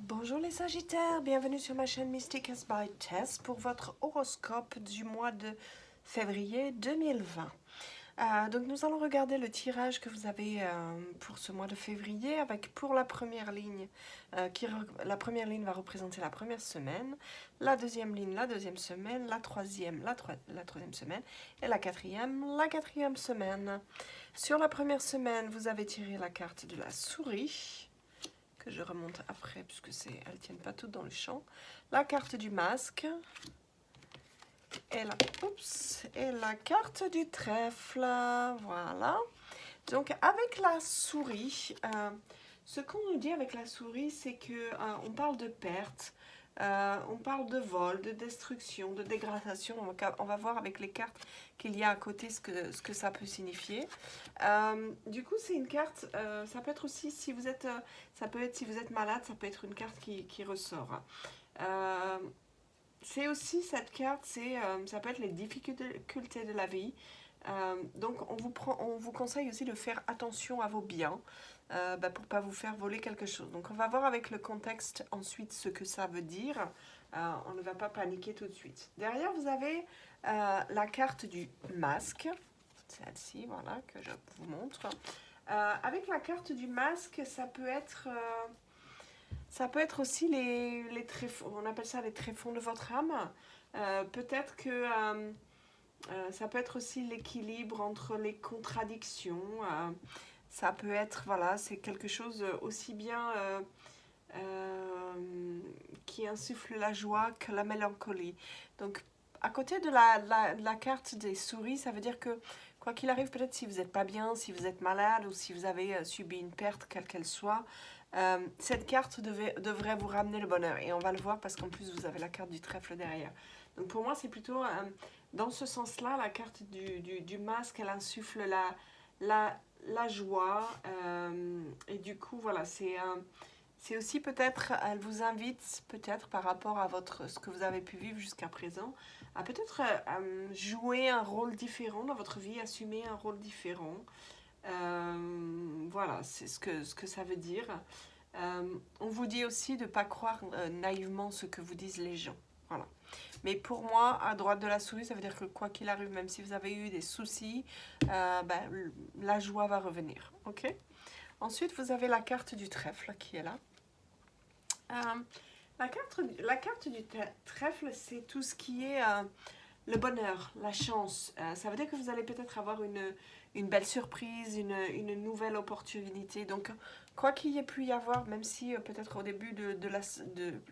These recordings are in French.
Bonjour les Sagittaires, bienvenue sur ma chaîne Mystics by Tess pour votre horoscope du mois de février 2020. Donc nous allons regarder le tirage que vous avez pour ce mois de février avec pour la première ligne, la première ligne va représenter la première semaine, la deuxième ligne la deuxième semaine, la troisième la troisième semaine et la quatrième semaine. Sur la première semaine, vous avez tiré la carte de la souris, que je remonte après puisque elles ne tiennent pas toutes dans le champ. La carte du masque et la carte du trèfle. Voilà. Donc avec la souris, ce qu'on nous dit avec la souris, c'est que on parle de perte, on parle de vol, de destruction, de dégradation. On va voir avec les cartes qu'il y a à côté ce que ça peut signifier. Du coup, c'est une carte, ça peut être aussi si vous êtes, ça peut être si vous êtes malade, ça peut être une carte qui ressort. C'est aussi cette carte, ça peut être les difficultés de la vie. Donc on vous conseille aussi de faire attention à vos biens pour ne pas vous faire voler quelque chose. Donc on va voir avec le contexte ensuite ce que ça veut dire. On ne va pas paniquer tout de suite. Derrière vous avez la carte du masque, celle-ci, voilà, que je vous montre. Avec la carte du masque, ça peut être aussi les tréfonds, on appelle ça les tréfonds de votre âme. Peut-être que ça peut être aussi l'équilibre entre les contradictions. Ça peut être, voilà, c'est quelque chose aussi bien qui insuffle la joie que la mélancolie. Donc, à côté de la carte des souris, ça veut dire que, quoi qu'il arrive, peut-être si vous n'êtes pas bien, si vous êtes malade ou si vous avez subi une perte, quelle qu'elle soit, cette carte devrait vous ramener le bonheur. Et on va le voir parce qu'en plus, vous avez la carte du trèfle derrière. Donc, pour moi, c'est plutôt, dans ce sens-là, la carte du masque, elle insuffle la joie. Et du coup, voilà, c'est aussi peut-être, elle vous invite peut-être par rapport à ce que vous avez pu vivre jusqu'à présent, à peut-être jouer un rôle différent dans votre vie, assumer un rôle différent. Voilà, c'est ce que ça veut dire. On vous dit aussi de ne pas croire naïvement ce que vous disent les gens. Voilà. Mais pour moi, à droite de la souris, ça veut dire que quoi qu'il arrive, même si vous avez eu des soucis, la joie va revenir. Ok ? Ensuite, vous avez la carte du trèfle qui est là. La carte du trèfle, c'est tout ce qui est le bonheur, la chance. Ça veut dire que vous allez peut-être avoir une belle surprise, une nouvelle opportunité. Donc, quoi qu'il y ait pu y avoir, même si peut-être au début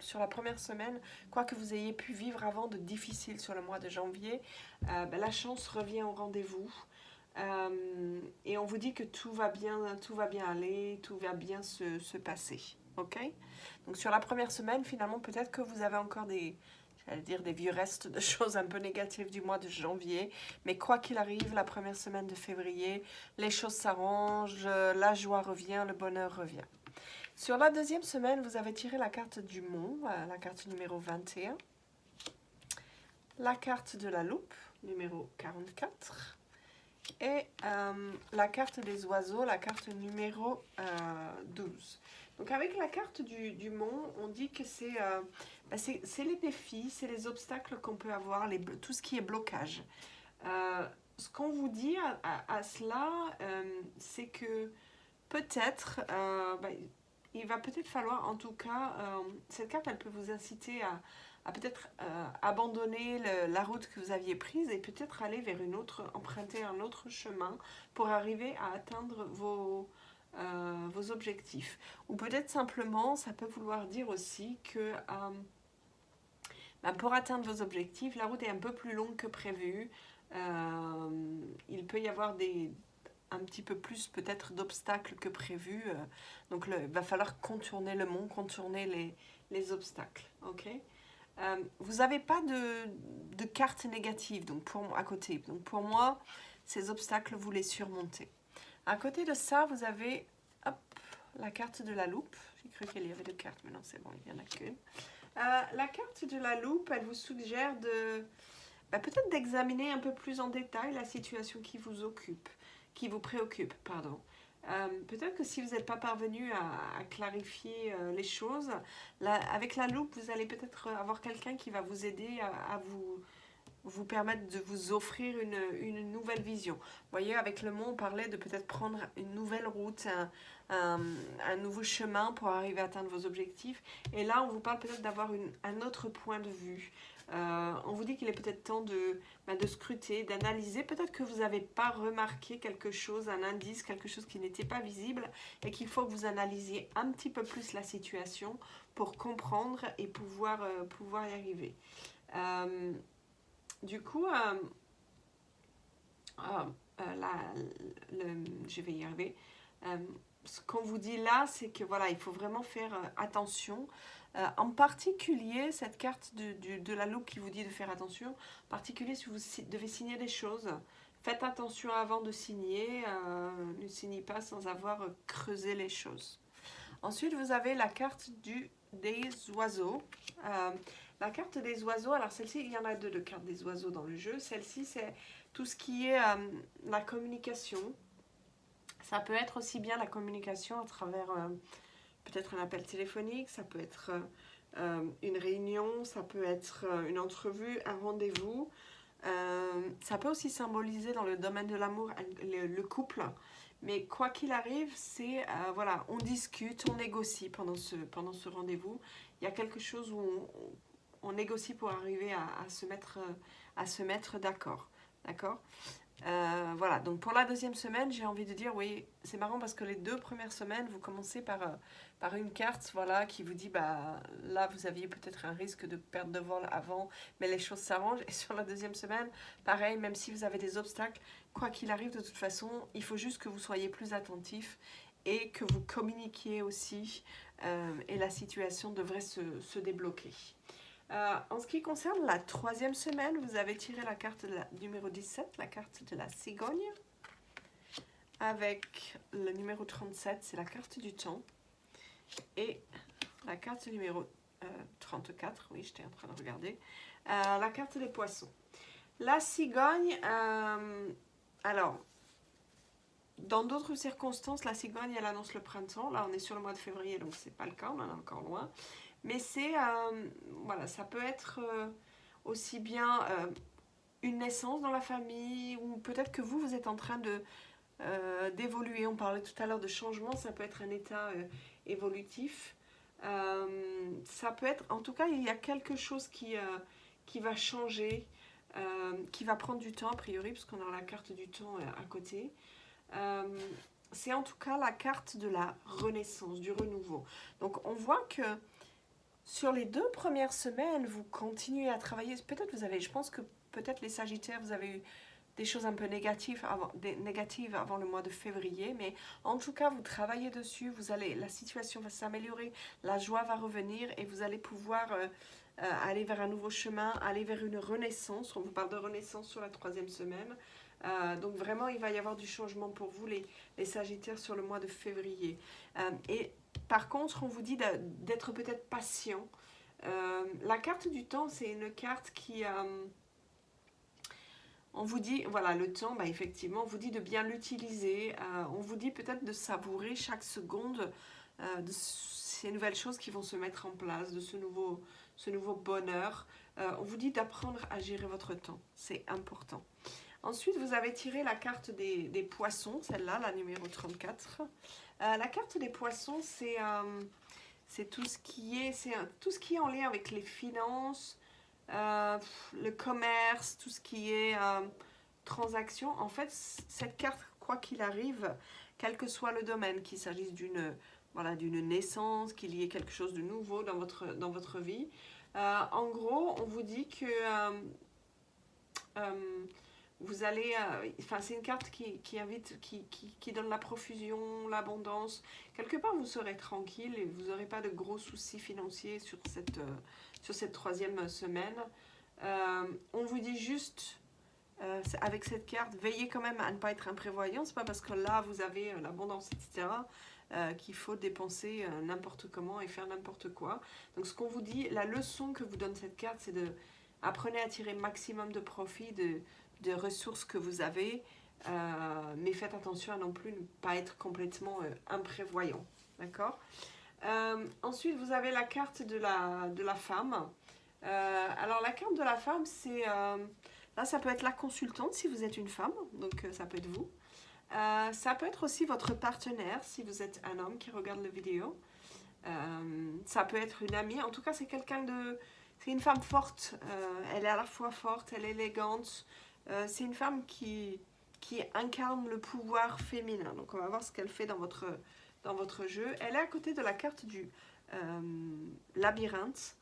sur la première semaine, quoi que vous ayez pu vivre avant de difficile sur le mois de janvier, la chance revient au rendez-vous. Et on vous dit que tout va bien aller, tout va bien se passer. Ok ? Donc sur la première semaine, finalement, peut-être que vous avez encore des vieux restes de choses un peu négatives du mois de janvier. Mais quoi qu'il arrive, la première semaine de février, les choses s'arrangent, la joie revient, le bonheur revient. Sur la deuxième semaine, vous avez tiré la carte du mont, la carte numéro 21. La carte de la loupe, numéro 44. Et la carte des oiseaux, la carte numéro 12. Donc avec la carte du mont, on dit que c'est les défis, c'est les obstacles qu'on peut avoir, tout ce qui est blocage. Ce qu'on vous dit à cela, c'est que peut-être, il va peut-être falloir, en tout cas, cette carte, elle peut vous inciter à peut-être abandonner la route que vous aviez prise et peut-être aller vers emprunter un autre chemin pour arriver à atteindre vos objectifs. Ou peut-être simplement, ça peut vouloir dire aussi que pour atteindre vos objectifs, la route est un peu plus longue que prévu. Il peut y avoir un petit peu plus peut-être d'obstacles que prévu. Donc il va falloir contourner le mont, contourner les obstacles. Ok ? Vous n'avez pas de carte négative à côté. Donc pour moi, ces obstacles, vous les surmontez. À côté de ça, vous avez la carte de la loupe. J'ai cru qu'il y avait deux cartes, mais non, c'est bon, il n'y en a qu'une. La carte de la loupe, elle vous suggère peut-être d'examiner un peu plus en détail la situation qui vous préoccupe, pardon. Peut-être que si vous n'êtes pas parvenu à clarifier les choses, là, avec la loupe, vous allez peut-être avoir quelqu'un qui va vous aider à vous permettre de vous offrir une nouvelle vision. Vous voyez, avec le mot, on parlait de peut-être prendre une nouvelle route, un nouveau chemin pour arriver à atteindre vos objectifs. Et là, on vous parle peut-être d'avoir un autre point de vue. On vous dit qu'il est peut-être temps de scruter, d'analyser. Peut-être que vous n'avez pas remarqué quelque chose, un indice, quelque chose qui n'était pas visible et qu'il faut que vous analysiez un petit peu plus la situation pour comprendre et pouvoir y arriver. Du coup, je vais y arriver. Ce qu'on vous dit là, c'est que voilà, il faut vraiment faire attention. En particulier, cette carte de la loupe qui vous dit de faire attention, en particulier si vous devez signer des choses, faites attention avant de signer, ne signez pas sans avoir creusé les choses. Ensuite, vous avez la carte des oiseaux. La carte des oiseaux, alors celle-ci, il y en a deux de cartes des oiseaux dans le jeu. Celle-ci, c'est tout ce qui est la communication. Ça peut être aussi bien la communication à travers peut-être un appel téléphonique, ça peut être une réunion, ça peut être une entrevue, un rendez-vous. Ça peut aussi symboliser dans le domaine de l'amour le couple. Mais quoi qu'il arrive, c'est, voilà, on discute, on négocie pendant ce rendez-vous. Il y a quelque chose où on négocie pour arriver à se mettre d'accord. D'accord ? Voilà, donc pour la deuxième semaine, j'ai envie de dire, oui, c'est marrant parce que les 2 premières semaines, vous commencez par une carte, voilà, qui vous dit, bah, là, vous aviez peut-être un risque de perte de vol avant, mais les choses s'arrangent. Et sur la deuxième semaine, pareil, même si vous avez des obstacles, quoi qu'il arrive, de toute façon, il faut juste que vous soyez plus attentif et que vous communiquiez aussi, et la situation devrait se débloquer. En ce qui concerne la 3e semaine, vous avez tiré la carte numéro 17, la carte de la cigogne. Avec le numéro 37, c'est la carte du temps. Et la carte numéro 34, oui, j'étais en train de regarder, la carte des poissons. La cigogne, alors, dans d'autres circonstances, la cigogne, elle annonce le printemps. Là, on est sur le mois de février, donc c'est pas le cas, on en est encore loin. Mais c'est, voilà, ça peut être aussi bien une naissance dans la famille, ou peut-être que vous êtes en train d'évoluer. On parlait tout à l'heure de changement, ça peut être un état évolutif. Ça peut être, en tout cas, il y a quelque chose qui va changer, qui va prendre du temps a priori, puisqu'on a la carte du temps à côté. C'est en tout cas la carte de la renaissance, du renouveau. Donc on voit que sur les 2 premières semaines, vous continuez à travailler. Peut-être je pense que peut-être les Sagittaires, vous avez eu des choses un peu négatives avant le mois de février, mais en tout cas, vous travaillez dessus, la situation va s'améliorer, la joie va revenir et vous allez pouvoir aller vers un nouveau chemin, aller vers une renaissance. On vous parle de renaissance sur la 3e semaine. Donc vraiment, il va y avoir du changement pour vous, les Sagittaires, sur le mois de février. Et par contre, on vous dit d'être peut-être patient. La carte du temps, c'est une carte qui... on vous dit, voilà, le temps, bah, effectivement, on vous dit de bien l'utiliser. On vous dit peut-être de savourer chaque seconde de ces nouvelles choses qui vont se mettre en place, de ce nouveau bonheur. On vous dit d'apprendre à gérer votre temps. C'est important. Ensuite, vous avez tiré la carte des poissons, celle-là, la numéro 34. La carte des poissons, c'est tout ce qui est en lien avec les finances, le commerce, tout ce qui est transaction. En fait, cette carte, quoi qu'il arrive, quel que soit le domaine, qu'il s'agisse d'une naissance, qu'il y ait quelque chose de nouveau dans votre vie, en gros, on vous dit que vous allez, c'est une carte qui invite, qui donne la profusion, l'abondance. Quelque part, vous serez tranquille et vous n'aurez pas de gros soucis financiers sur cette 3e semaine. On vous dit juste, avec cette carte, veillez quand même à ne pas être imprévoyant. C'est pas parce que là, vous avez l'abondance, etc., qu'il faut dépenser n'importe comment et faire n'importe quoi. Donc, ce qu'on vous dit, la leçon que vous donne cette carte, c'est apprenez à tirer maximum de profit de ressources que vous avez. Mais faites attention à non plus ne pas être complètement imprévoyant. D'accord? Ensuite, vous avez la carte de la femme. Alors, la carte de la femme, c'est... là, ça peut être la consultante si vous êtes une femme, donc ça peut être vous. Ça peut être aussi votre partenaire si vous êtes un homme qui regarde la vidéo. Ça peut être une amie. En tout cas, c'est quelqu'un de... C'est une femme forte. Elle est à la fois forte, elle est élégante. C'est une femme qui incarne le pouvoir féminin. Donc, on va voir ce qu'elle fait dans votre jeu. Elle est à côté de la carte du labyrinthe.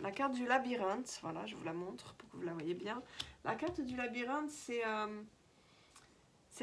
La carte du labyrinthe, voilà, je vous la montre pour que vous la voyez bien. La carte du labyrinthe, c'est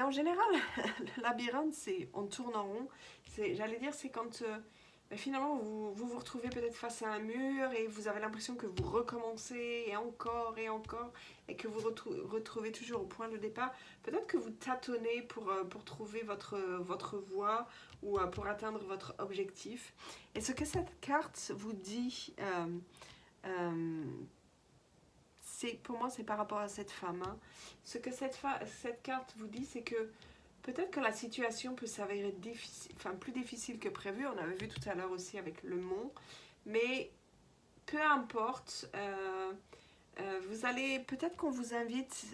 en général, le labyrinthe, c'est on tourne en rond. J'allais dire, c'est quand finalement vous retrouvez peut-être face à un mur et vous avez l'impression que vous recommencez et encore et que vous retrouvez toujours au point de départ. Peut-être que vous tâtonnez pour trouver votre voie ou pour atteindre votre objectif. Et ce que cette carte vous dit, pour moi, c'est par rapport à cette femme. Hein. Ce que cette carte vous dit, c'est que peut-être que la situation peut s'avérer plus difficile que prévu. On avait vu tout à l'heure aussi avec le mont. Mais peu importe, vous allez, peut-être qu'on vous invite,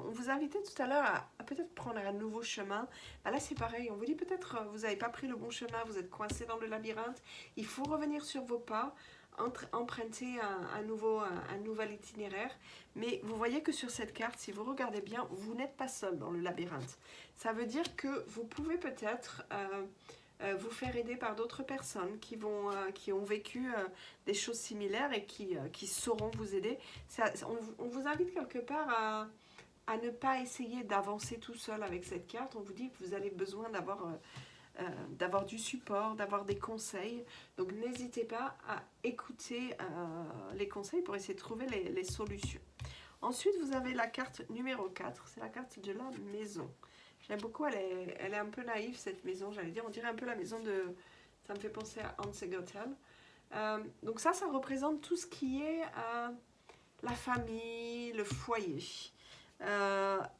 on vous invitait tout à l'heure à peut-être prendre un nouveau chemin. Là, c'est pareil, on vous dit peut-être vous n'avez pas pris le bon chemin, vous êtes coincé dans le labyrinthe. Il faut revenir sur vos pas, emprunter un nouvel itinéraire. Mais vous voyez que sur cette carte, si vous regardez bien, vous n'êtes pas seul dans le labyrinthe. Ça veut dire que vous pouvez peut-être vous faire aider par d'autres personnes qui ont vécu des choses similaires et qui sauront vous aider. On vous invite quelque part à ne pas essayer d'avancer tout seul avec cette carte. On vous dit que vous avez besoin d'avoir du support, d'avoir des conseils. Donc n'hésitez pas à écouter les conseils pour essayer de trouver les solutions. Ensuite, vous avez la carte numéro 4, c'est la carte de la maison. J'aime beaucoup, elle est un peu naïve cette maison, j'allais dire, on dirait un peu la maison de... Ça me fait penser à Hans et Gretel. Donc ça représente tout ce qui est la famille, le foyer.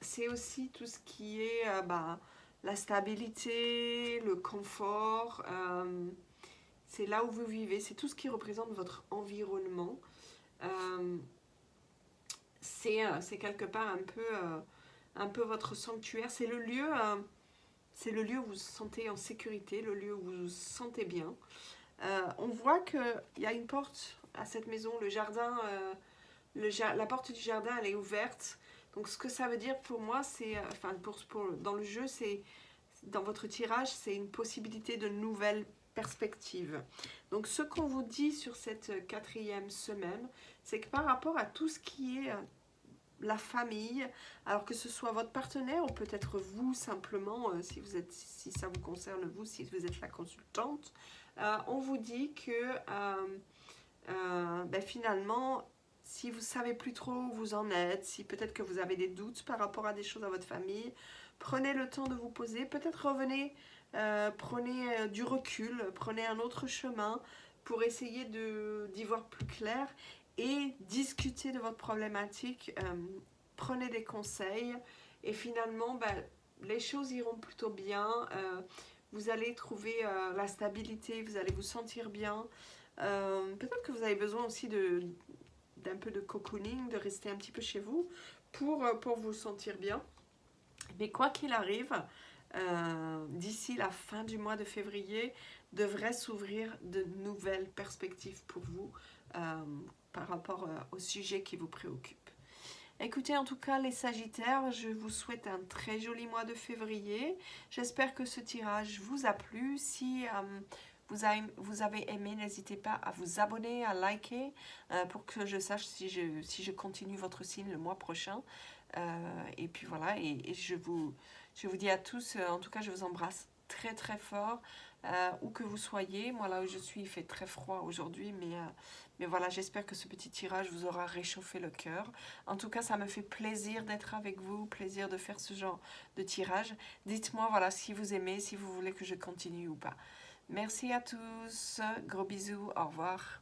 C'est aussi tout ce qui est la stabilité, le confort. C'est là où vous vivez, c'est tout ce qui représente votre environnement. C'est quelque part un peu votre sanctuaire. C'est le lieu où vous vous sentez en sécurité, le lieu où vous vous sentez bien. On voit qu'il y a une porte à cette maison, le jardin, la porte du jardin, elle est ouverte. Donc ce que ça veut dire pour moi, c'est, dans le jeu, dans votre tirage, c'est une possibilité de nouvelles perspectives. Donc ce qu'on vous dit sur cette 4e semaine, c'est que par rapport à tout ce qui est la famille, alors que ce soit votre partenaire ou peut-être vous simplement, si ça vous concerne vous, si vous êtes la consultante, on vous dit que finalement, si vous ne savez plus trop où vous en êtes, si peut-être que vous avez des doutes par rapport à des choses à votre famille, prenez le temps de vous poser, peut-être revenez, prenez du recul, prenez un autre chemin pour essayer d'y voir plus clair et discuter de votre problématique, prenez des conseils et finalement les choses iront plutôt bien, vous allez trouver la stabilité, vous allez vous sentir bien. Peut-être que vous avez besoin aussi d'un peu de cocooning, de rester un petit peu chez vous pour vous sentir bien. Mais quoi qu'il arrive, d'ici la fin du mois de février, devrait s'ouvrir de nouvelles perspectives pour vous par rapport au sujet qui vous préoccupe. Écoutez, en tout cas, les Sagittaires, je vous souhaite un très joli mois de février. J'espère que ce tirage vous a plu. Si vous avez aimé, n'hésitez pas à vous abonner, à liker pour que je sache si je continue votre signe le mois prochain. Et puis voilà, et je vous dis à tous, en tout cas, je vous embrasse très très fort, où que vous soyez. Moi, là où je suis, il fait très froid aujourd'hui, mais voilà, j'espère que ce petit tirage vous aura réchauffé le cœur. En tout cas, ça me fait plaisir d'être avec vous, plaisir de faire ce genre de tirage. Dites-moi, voilà, si vous aimez, si vous voulez que je continue ou pas. Merci à tous, gros bisous, au revoir.